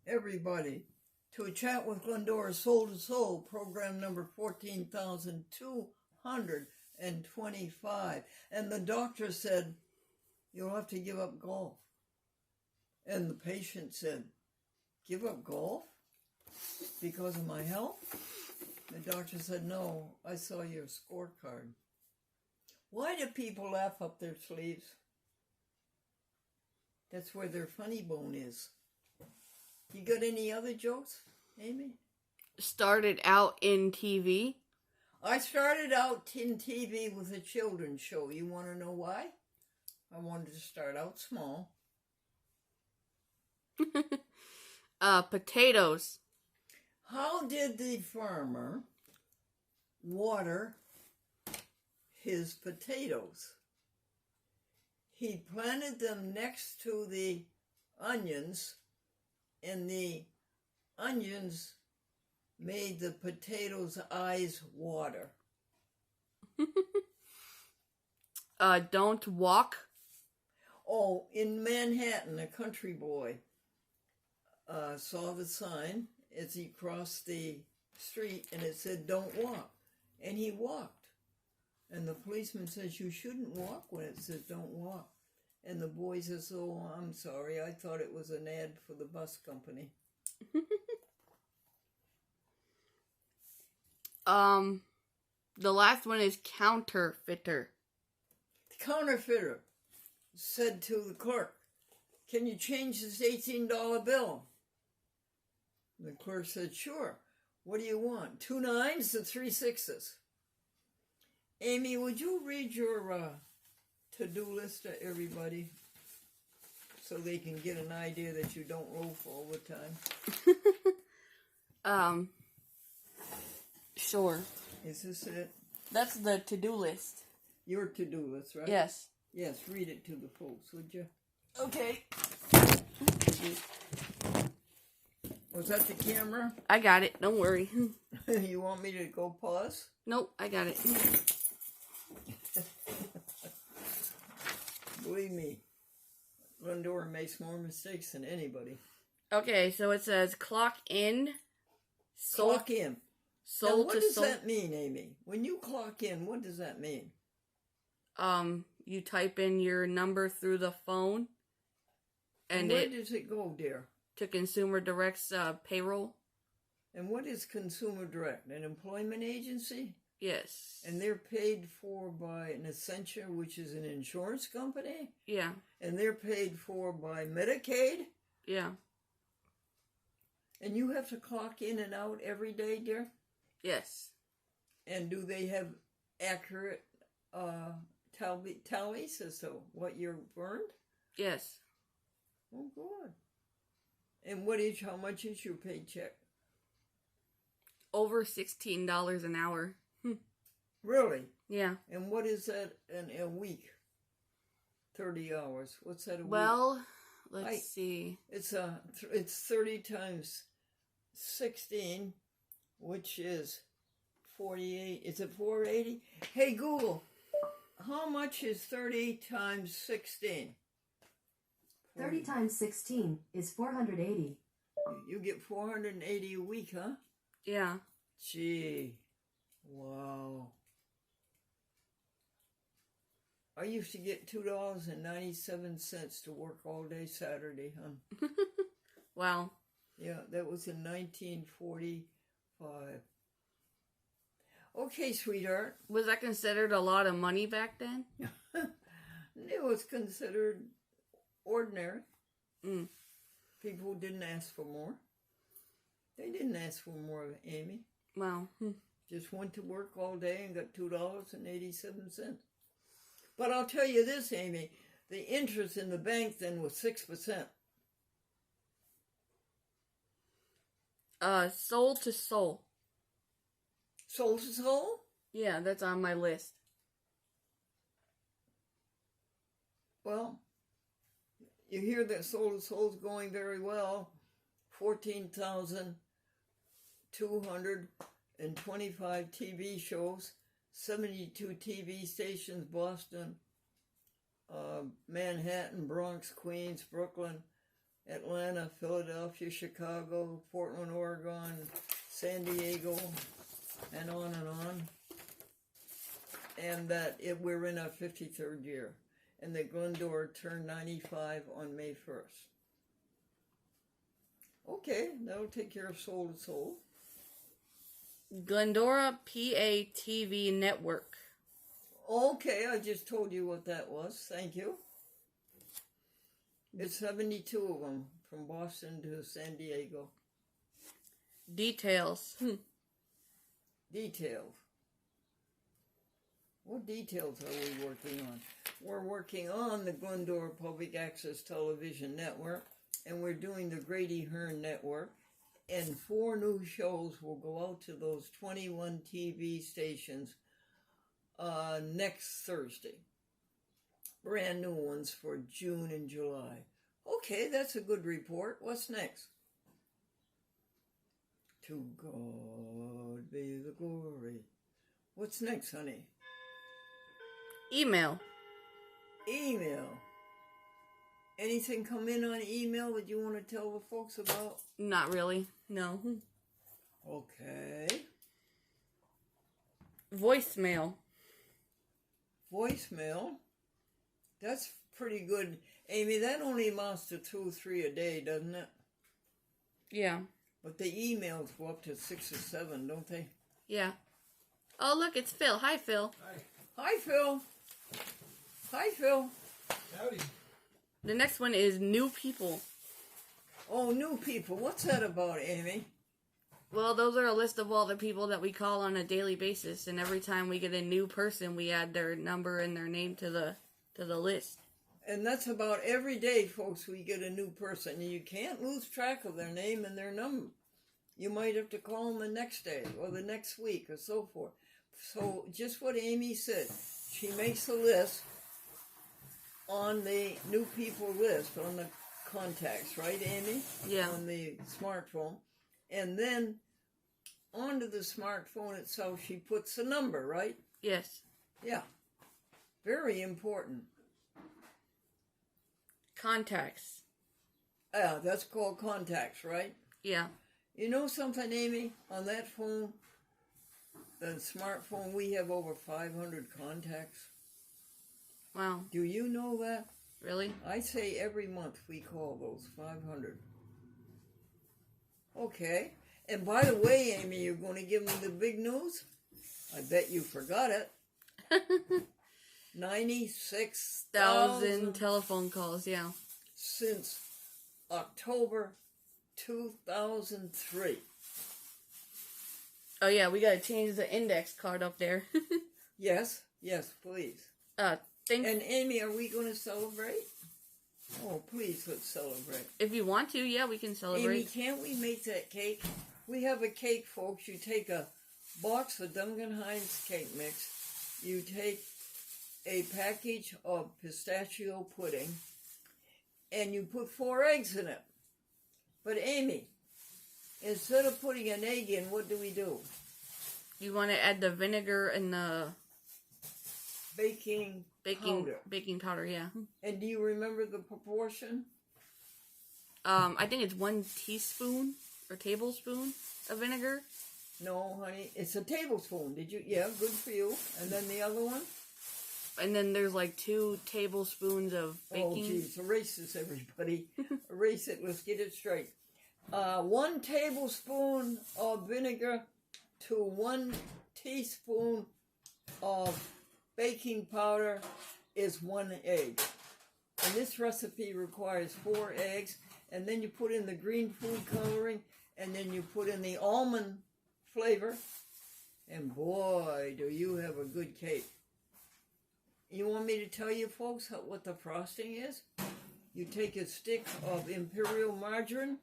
everybody to a chat with Glendora Soul to Soul, program number 14,225. And the doctor said, you'll have to give up golf. And the patient said, give up golf? Because of my health? The doctor said, no, I saw your scorecard. Why do people laugh up their sleeves? That's where their funny bone is. You got any other jokes, Amy? Started out in TV. I started out in TV with a children's show. You want to know why? I wanted to start out small. Potatoes. How did the farmer water his potatoes? He planted them next to the onions, and the onions made the potatoes' eyes water. Don't walk. Oh, in Manhattan, a country boy saw the sign as he crossed the street, and it said, don't walk. And he walked. And the policeman says, you shouldn't walk when it says don't walk. And the boy says, oh, I'm sorry, I thought it was an ad for the bus company. The last one is counterfeiter. The counterfeiter said to the clerk, can you change this $18 bill? The clerk said, sure. What do you want? 2 9s or 3 6s? Amy, would you read your to-do list to everybody so they can get an idea that you don't loaf all the time? Sure. Is this it? That's the to-do list. Your to-do list, right? Yes. Yes, read it to the folks, would you? Okay. Was that the camera? I got it. Don't worry. You want me to go pause? Nope, I got it. Believe me, Glendora makes more mistakes than anybody. Okay, so it says clock in. Clock in. Soul now, what to does soul. that mean, Amy? When you clock in, what does that mean? You type in your number through the phone. And where does it go, dear? To Consumer Direct's payroll. And what is Consumer Direct? An employment agency? Yes. And they're paid for by an Essentia, which is an insurance company? Yeah. And they're paid for by Medicaid? Yeah. And you have to clock in and out every day, dear? Yes. And do they have accurate tallies as to what you're earned? Yes. Oh, good. And how much is your paycheck? Over $16 an hour. Really? Yeah. And what is that in a week? 30 hours. What's that a week? Well, let's see. It's 30 times 16, which is 48. Is it 480? Hey, Google, how much is 30 times 16? 30 times 16 is 480. You get 480 a week, huh? Yeah. Gee. Wow. I used to get $2.97 to work all day Saturday, hon. Wow. Yeah, that was in 1945. Okay, sweetheart. Was that considered a lot of money back then? It was considered ordinary. Mm. People didn't ask for more. They didn't ask for more, Amy. Wow. Just went to work all day and got $2.87. But I'll tell you this, Amy, the interest in the bank then was 6%. Soul to soul. Soul to soul? Yeah, that's on my list. Well, you hear that Soul to Soul's going very well. 14,225 TV shows, 72 TV stations, Boston, Manhattan, Bronx, Queens, Brooklyn, Atlanta, Philadelphia, Chicago, Portland, Oregon, San Diego, and on. And that we're in our 53rd year. And that Glendora turned 95 on May 1st. Okay, that'll take care of Soul to Soul. Glendora PA TV Network. Okay, I just told you what that was. Thank you. It's 72 of them from Boston to San Diego. Details. Details. What details are we working on? We're working on the Glendora Public Access Television Network, and we're doing the Grady Hearn Network, and 4 new shows will go out to those 21 TV stations next Thursday. Brand new ones for June and July. Okay, that's a good report. What's next? To God be the glory. What's next, honey? Email. Email. Anything come in on email that you want to tell the folks about? Not really. No. Okay. Voicemail. Voicemail. That's pretty good. Amy, that only amounts to 2 or 3 a day, doesn't it? Yeah. But the emails go up to 6 or 7, don't they? Yeah. Oh, look, it's Phil. Hi, Phil. Hi. Hi, Phil. Hi, Phil. Howdy. The next one is new people. Oh, new people. What's that about, Amy? Well, those are a list of all the people that we call on a daily basis, and every time we get a new person, we add their number and their name to the list. And that's about every day, folks, we get a new person. And you can't lose track of their name and their number. You might have to call them the next day or the next week or so forth. So just what Amy said, she makes a list on the new people list, on the contacts, right, Amy? Yeah. On the smartphone. And then onto the smartphone itself, she puts the number, right? Yes. Yeah. Very important. Contacts. Yeah, that's called contacts, right? Yeah. You know something, Amy? On that phone, the smartphone, we have over 500 contacts. Wow. Do you know that? Really? I say every month we call those 500. Okay. And by the way, Amy, you're going to give me the big news? I bet you forgot it. 96,000 telephone calls, yeah. since October 2003. Oh yeah, we gotta change the index card up there. Yes, please. Thank. And Amy, are we going to celebrate? Oh, please, let's celebrate. If you want to, yeah, we can celebrate. Amy, can't we make that cake? We have a cake, folks. You take a box of Duncan Hines cake mix. You take a package of pistachio pudding, and you put 4 eggs in it. But Amy, instead of putting an egg in, what do? You want to add the vinegar and the Baking powder, yeah. And do you remember the proportion? I think it's 1 teaspoon or tablespoon of vinegar. No, honey, it's a tablespoon. Did you? Yeah, good for you. And then the other one? And then there's like 2 tablespoons of baking. Oh, geez, erase this, everybody. Erase it. Let's get it straight. 1 tablespoon of vinegar to 1 teaspoon of baking powder is 1 egg. And this recipe requires 4 eggs. And then you put in the green food coloring. And then you put in the almond flavor. And boy, do you have a good cake. You want me to tell you, folks, what the frosting is? You take a stick of imperial margarine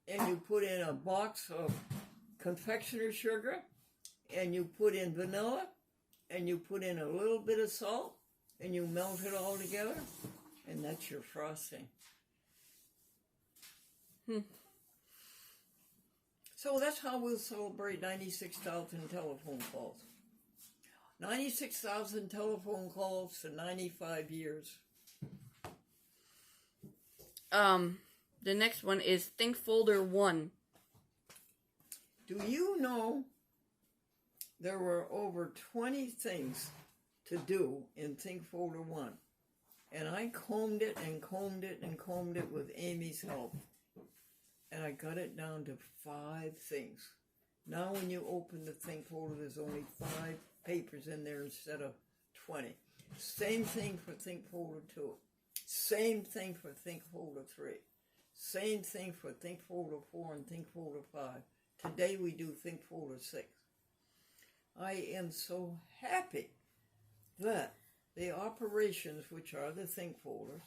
and you put in a box of confectioner sugar and you put in vanilla and you put in a little bit of salt and you melt it all together and that's your frosting. So that's how we'll celebrate 96,000 telephone calls. 96,000 telephone calls for 95 years. The next one is Think Folder 1. Do you know there were over 20 things to do in Think Folder 1? And I combed it and combed it and combed it with Amy's help. And I got it down to 5 things. Now when you open the Think Folder, there's only 5 papers in there instead of 20. Same thing for Think Folder 2. Same thing for Think Folder 3. Same thing for Think Folder 4 and Think Folder 5. Today we do Think Folder 6. I am so happy that the operations, which are the Think Folders,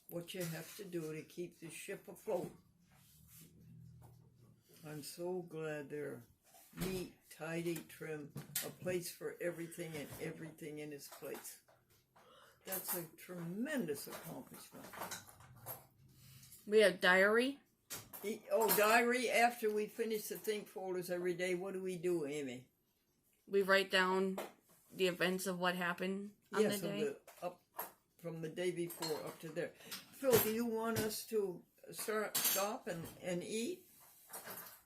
what you have to do to keep the ship afloat. I'm so glad they're neat, tidy, trim, a place for everything and everything in its place. That's a tremendous accomplishment. We have Diary. Diary, after we finish the Think Folders every day, what do we do, Amy? We write down the events of what happened on the day. From the day before up to there. Phil, do you want us to stop and eat?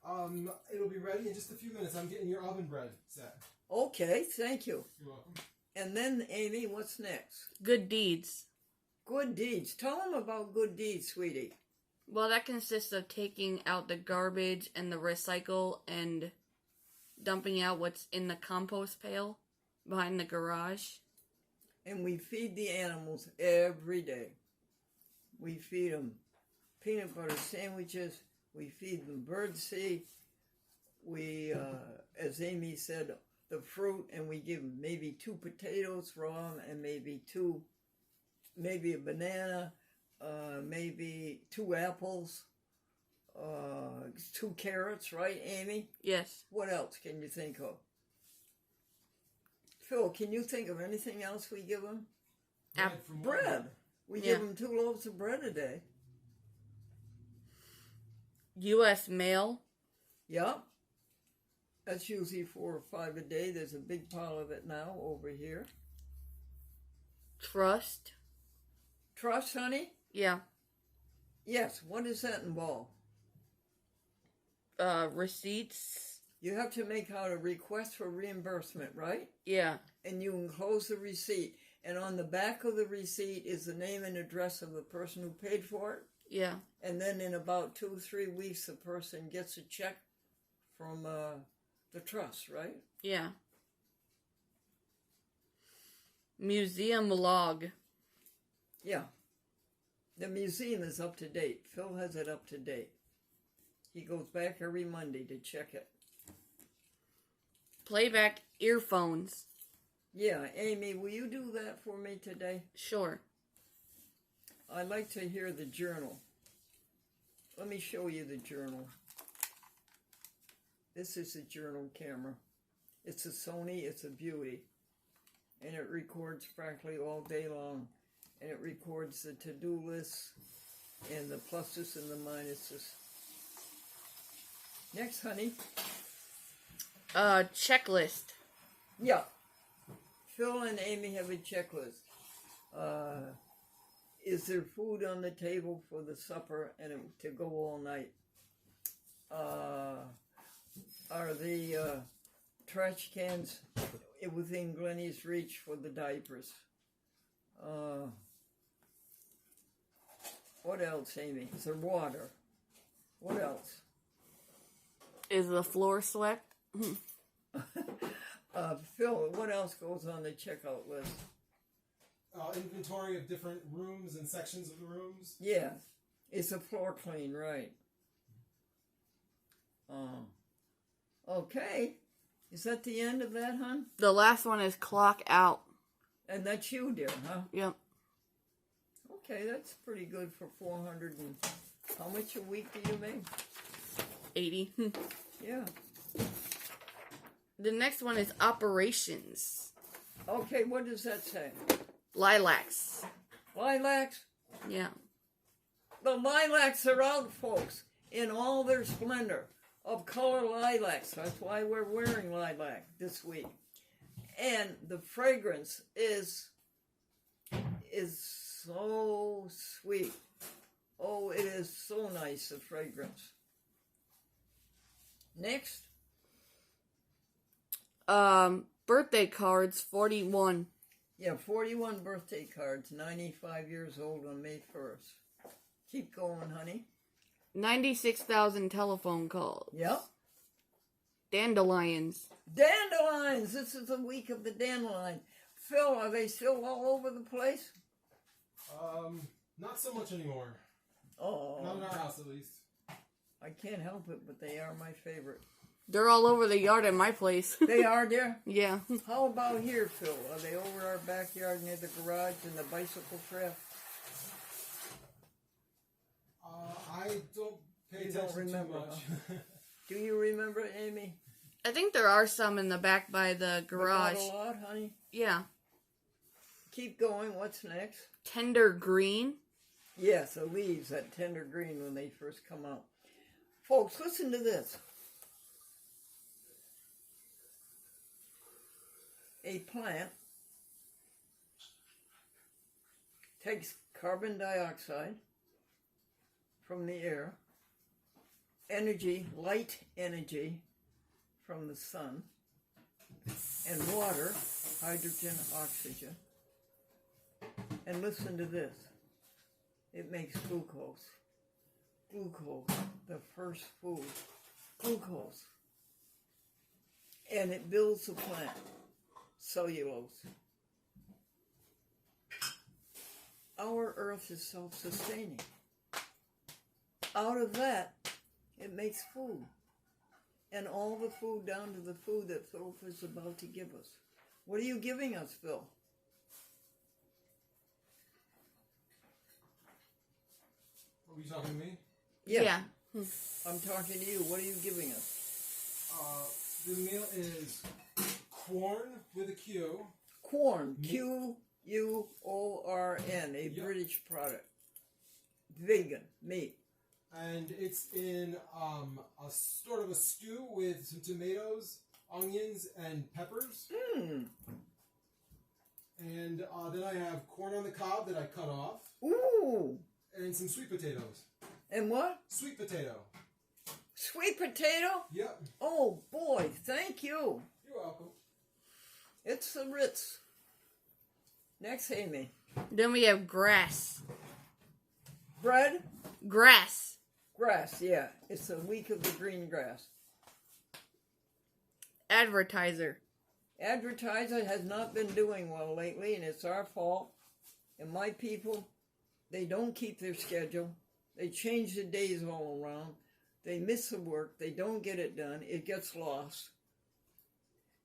It'll be ready in just a few minutes. I'm getting your oven bread set. Okay, thank you. You're welcome. And then, Amy, what's next? Good Deeds. Good Deeds. Tell them about Good Deeds, sweetie. Well, that consists of taking out the garbage and the recycle and dumping out what's in the compost pail behind the garage. And we feed the animals every day. We feed them peanut butter sandwiches. We feed them birdseed. We, as Amy said, the fruit, and we give them maybe 2 potatoes raw and maybe a banana, maybe 2 apples, 2 carrots, right, Amy? Yes. What else can you think of? Phil, can you think of anything else we give them? Bread. We give them 2 loaves of bread a day. U.S. mail. Yep. That's usually 4 or 5 a day. There's a big pile of it now over here. Trust. Trust, honey? Yeah. Yes. What does that involve? Receipts. You have to make out a request for reimbursement, right? Yeah. And you enclose the receipt. And on the back of the receipt is the name and address of the person who paid for it. Yeah. And then in about 2 or 3 weeks, the person gets a check from the trust, right? Yeah. Museum log. Yeah. The museum is up to date. Phil has it up to date. He goes back every Monday to check it. Playback earphones. Yeah, Amy, will you do that for me today? Sure. I'd like to hear the journal. Let me show you the journal. This is the journal camera. It's a Sony, it's a beauty. And it records practically all day long. And it records the to-do lists and the pluses and the minuses. Next, honey. Checklist. Yeah. Phil and Amy have a checklist. Is there food on the table for the supper and to go all night? Are the trash cans within Glennie's reach for the diapers? What else, Amy? Is there water? What else? Is the floor swept? Phil, what else goes on the checkout list? Inventory of different rooms and sections of the rooms. Yeah. Is the floor clean, right? Okay. Is that the end of that, hon? The last one is clock out. And that's you, dear, huh? Yep. Okay, that's pretty good for 400 and... How much a week do you make? 80. Yeah. The next one is operations. Okay, what does that say? Lilacs. Lilacs? Yeah. The lilacs are out, folks, in all their splendor of color lilacs. That's why we're wearing lilac this week. And the fragrance is so sweet. Oh, it is so nice, the fragrance. Next. Birthday cards, 41. Yeah, 41 birthday cards, 95 years old on May 1st. Keep going, honey. 96,000 telephone calls. Yep. Dandelions. Dandelions! This is the week of the dandelion. Phil, are they still all over the place? Not so much anymore. Oh, Not in our house, at least. I can't help it, but they are my favorite. They're all over the yard at my place. They are there? Yeah. How about here, Phil? Are they over our backyard near the garage and the bicycle trail? I don't pay You don't attention remember, too much. Do you remember, Amy? I think there are some in the back by the But garage. not a lot, honey. Yeah. Keep going. What's next? Tender green. Yes, the leaves, that tender green when they first come out. Folks, listen to this. A plant takes carbon dioxide from the air, energy, light energy from the sun, and water, hydrogen, oxygen. And listen to this. It makes glucose. Glucose, the first food. Glucose. And it builds the plant. Cellulose. Our earth is self-sustaining. Out of that, it makes food. And all the food down to the food that Phil is about to give us. What are you giving us, Phil? Are you talking to me? Yeah. I'm talking to you. What are you giving us? The meal is corn with a Q. Corn. Q-U-O-R-N. A Yep. British product. Vegan. Meat. And it's in a sort of a stew with some tomatoes, onions, and peppers. Mmm. And then I have corn on the cob that I cut off, Ooh. and some sweet potatoes. And what? Sweet potato. Sweet potato? Yep. Oh, boy. Thank you. You're welcome. It's the Ritz. Next, Amy. Then we have grass. Bread? Grass. Grass, yeah. It's the week of the green grass. Advertiser. Advertising has not been doing well lately, and it's our fault. And my people, they don't keep their schedule. They change the days all around. They miss the work. They don't get it done. It gets lost.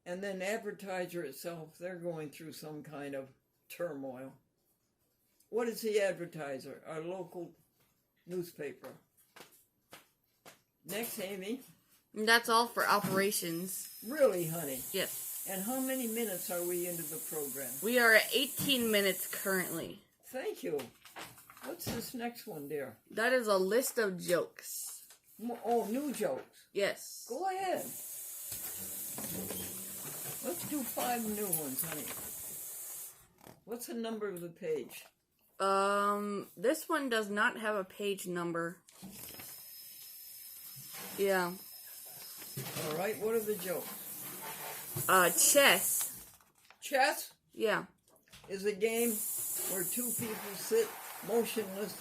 And then advertiser itself, they're going through some kind of turmoil. What is the advertiser? Our local newspaper. Next, Amy. And that's all for operations. Really, honey? Yes. And how many minutes are we into the program? We are at 18 minutes currently. Thank you. What's this next one, dear? That is a list of jokes. Oh, new jokes. Yes. Go ahead. Let's do 5 new ones, honey. What's the number of the page? This one does not have a page number. Yeah. All right, what are the jokes? Chess. Chess Yeah. is a game where 2 people sit motionless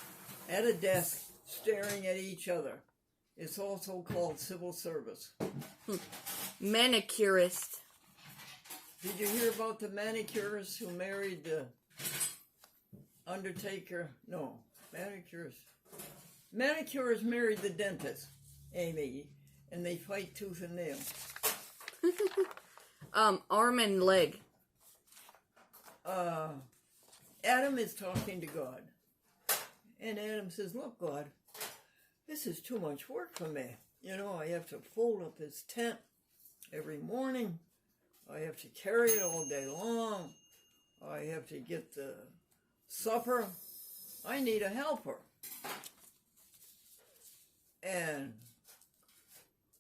at a desk staring at each other. It's also called civil service. Manicurist. Did you hear about the manicurist who married the undertaker? No, manicurist. Manicurist married the dentist, Amy, and they fight tooth and nail. Arm and leg. Adam is talking to God. And Adam says, look, God, this is too much work for me. You know, I have to fold up his tent every morning. I have to carry it all day long. I have to get the supper. I need a helper. And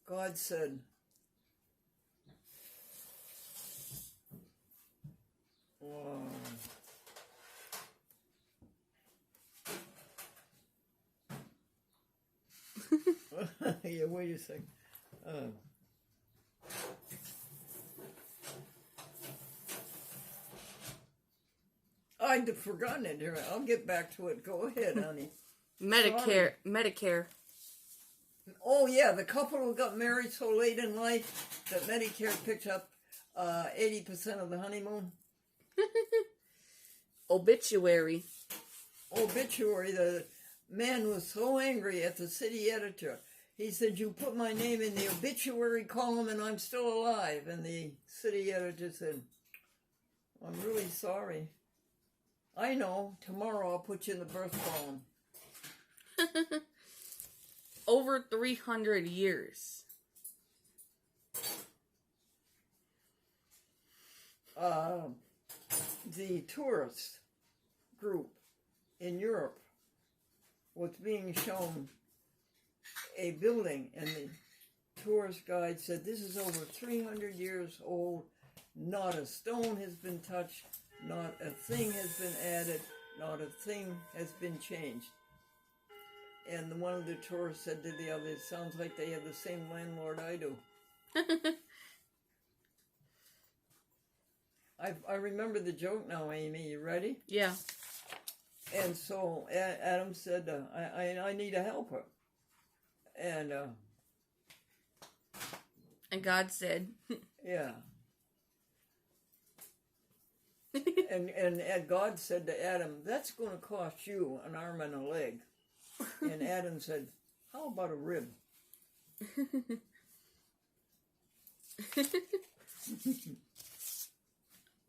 God said, Yeah, wait a second. I'd forgotten it. Here, I'll get back to it. Go ahead, honey. Medicare. Oh yeah, the couple who got married so late in life that Medicare picked up 80% of the honeymoon. Obituary. The man was so angry at the city editor. He said, "You put my name in the obituary column and I'm still alive." And the city editor said, "I'm really sorry. I know. Tomorrow I'll put you in the birth column." Over 300 years. The tourist group in Europe was being shown a building, and the tourist guide said, "This is over 300 years old. Not a stone has been touched. Not a thing has been added. Not a thing has been changed." And one of the tourists said to the other, "It sounds like they have the same landlord I do." I remember the joke now, Amy. You ready? Yeah. And so Adam said, I need a helper. And God said, yeah. and God said to Adam, "That's going to cost you an arm and a leg." And Adam said, "How about a rib?"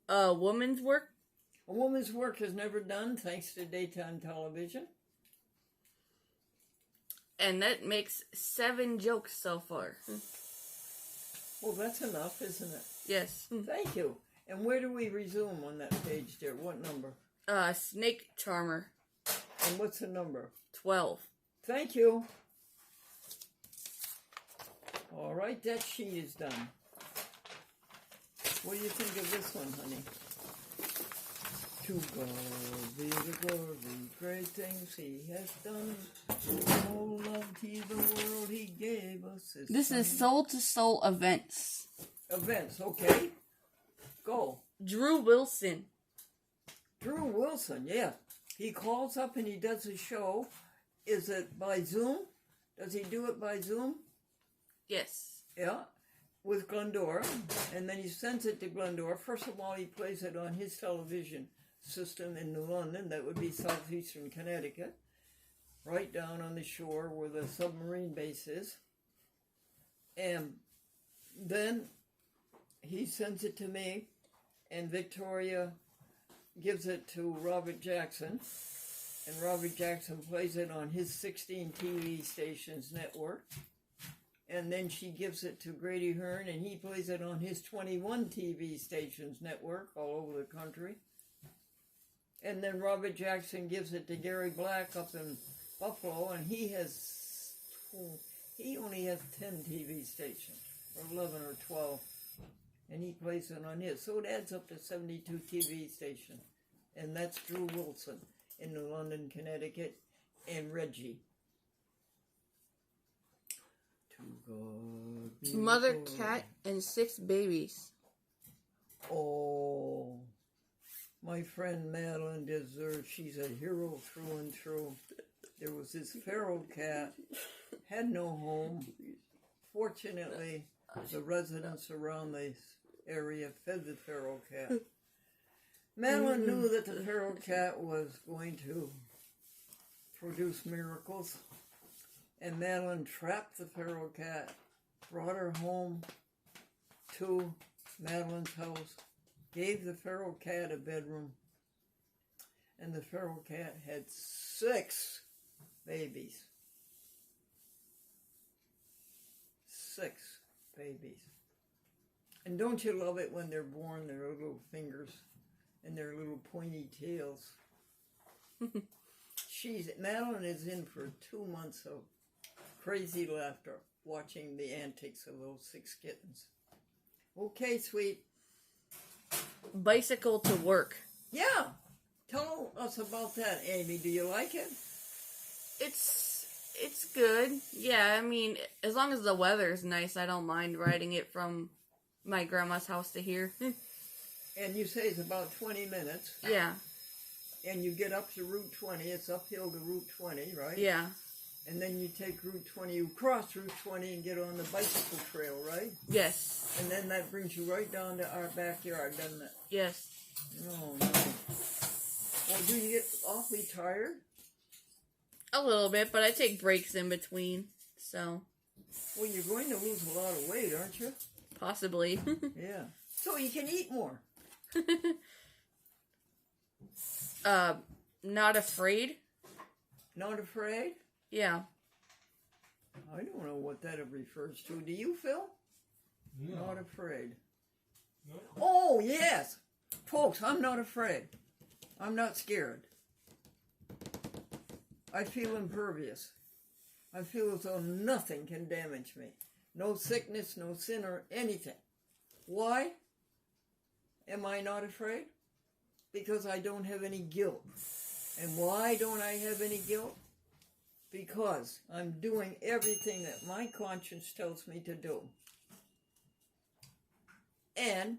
woman's work. A woman's work is never done thanks to daytime television. And that makes 7 jokes so far. Well, that's enough, isn't it? Yes. Thank you. And where do we resume on that page there? What number? Snake charmer. And what's the number? 12. Thank you. All right, that sheet is done. What do you think of this one, honey? To God be the glory, great things he has done. Oh, loved he the world, he gave us his This son. is Soul to Soul Events. Events, okay. Go. Drew Wilson. Drew Wilson, yeah. He calls up and he does a show. Is it by Zoom? Does he do it by Zoom? Yes. Yeah. With Glendora. And then he sends it to Glendora. First of all, he plays it on his television system in New London. That would be southeastern Connecticut. Right down on the shore where the submarine base is. And then he sends it to me. And Victoria gives it to Robert Jackson. And Robert Jackson plays it on his 16 TV stations network. And then she gives it to Grady Hearn, and he plays it on his 21 TV stations network all over the country. And then Robert Jackson gives it to Gary Black up in Buffalo, and he only has 10 TV stations, or 11 or 12. And he plays it on his. So it adds up to 72 TV stations. And that's Drew Wilson in New London, Connecticut, and Reggie. To God be the Mother glory. cat and 6 babies. Oh, my friend Madeline deserves. She's a hero through and through. There was this feral cat, had no home. Fortunately, the residents around this area fed the feral cat. Madeline knew that the feral cat was going to produce miracles. And Madeline trapped the feral cat, brought her home to Madeline's house, gave the feral cat a bedroom, and the feral cat had 6 babies. 6 babies. And don't you love it when they're born, their little fingers and their little pointy tails? Madeline is in for 2 months of crazy laughter watching the antics of those 6 kittens. Okay, sweet. Bicycle to work. Yeah. Tell us about that, Amy. Do you like it? It's It's good. Yeah, I mean, as long as the weather's nice, I don't mind riding it from my grandma's house to here. And you say it's about 20 minutes, Yeah, and you get up to Route 20. It's uphill to Route 20, right? yeah, And then you take Route 20, you cross Route 20 and get on the bicycle trail, right? yes, And then that brings you right down to our backyard, doesn't it? yes. Oh, no. Well, do you get awfully tired? A little bit, but I take breaks in between, so Well, you're going to lose a lot of weight, aren't you? possibly. Yeah. So you can eat more. Not afraid? Not afraid? Yeah. I don't know what that refers to. Do you, Phil? No. Not afraid. No. Oh, yes. Folks, I'm not afraid. I'm not scared. I feel impervious. I feel as though nothing can damage me. No sickness, no sin, or anything. Why am I not afraid? Because I don't have any guilt. And why don't I have any guilt? Because I'm doing everything that my conscience tells me to do. And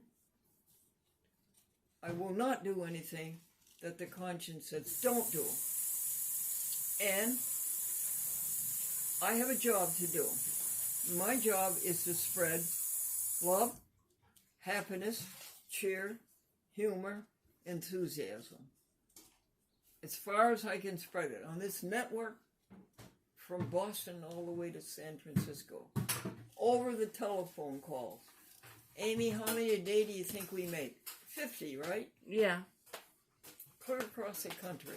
I will not do anything that the conscience says don't do. And I have a job to do. My job is to spread love, happiness, cheer, humor, enthusiasm. As far as I can spread it on this network, from Boston all the way to San Francisco, over the telephone calls. Amy, how many a day do you think we make? 50, right? Yeah. Clear across the country.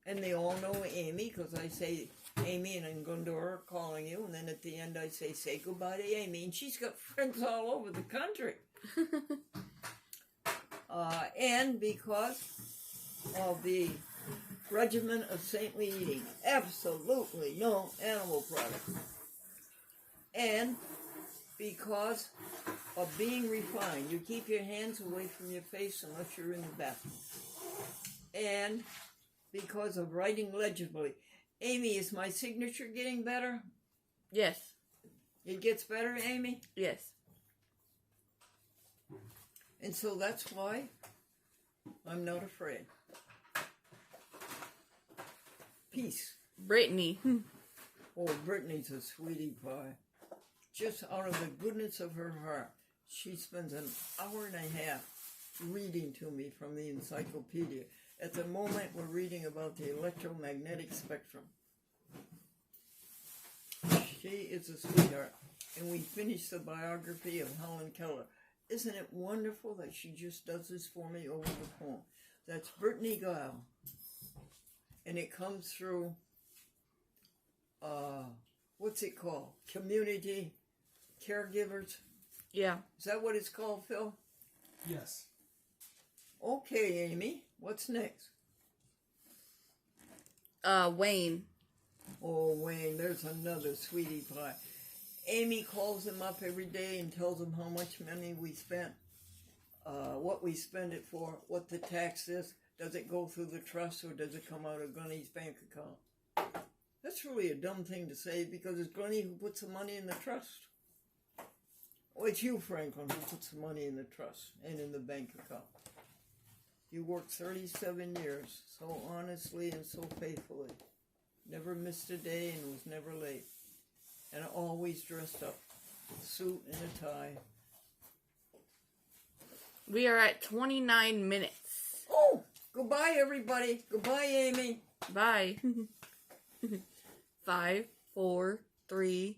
And they all know Amy, because I say Amy and Gundor are calling you, and then at the end I say goodbye to Amy, and she's got friends all over the country. And because of the regimen of saintly eating, absolutely no animal products. And because of being refined, you keep your hands away from your face unless you're in the bathroom. And because of writing legibly. Amy, is my signature getting better? Yes. It gets better, Amy? Yes. And so that's why I'm not afraid. Peace. Brittany. Oh, Brittany's a sweetie pie. Just out of the goodness of her heart, she spends an hour and a half reading to me from the encyclopedia. At the moment, we're reading about the electromagnetic spectrum. She is a sweetheart. And we finished the biography of Helen Keller. Isn't it wonderful that she just does this for me over the phone? That's Brittany Guile. And it comes through, what's it called? Community caregivers. Yeah. Is that what it's called, Phil? Yes. Okay, Amy. What's next? Wayne. Oh, Wayne, there's another sweetie pie. Amy calls him up every day and tells him how much money we spent, what we spend it for, what the tax is. Does it go through the trust or does it come out of Gunny's bank account? That's really a dumb thing to say because it's Gunny who puts the money in the trust. Oh, it's you, Franklin, who puts the money in the trust and in the bank account. You worked 37 years, so honestly and so faithfully. Never missed a day and was never late. And always dressed up. Suit and a tie. We are at 29 minutes. Oh! Goodbye, everybody. Goodbye, Amy. Bye. 5, 4, 3,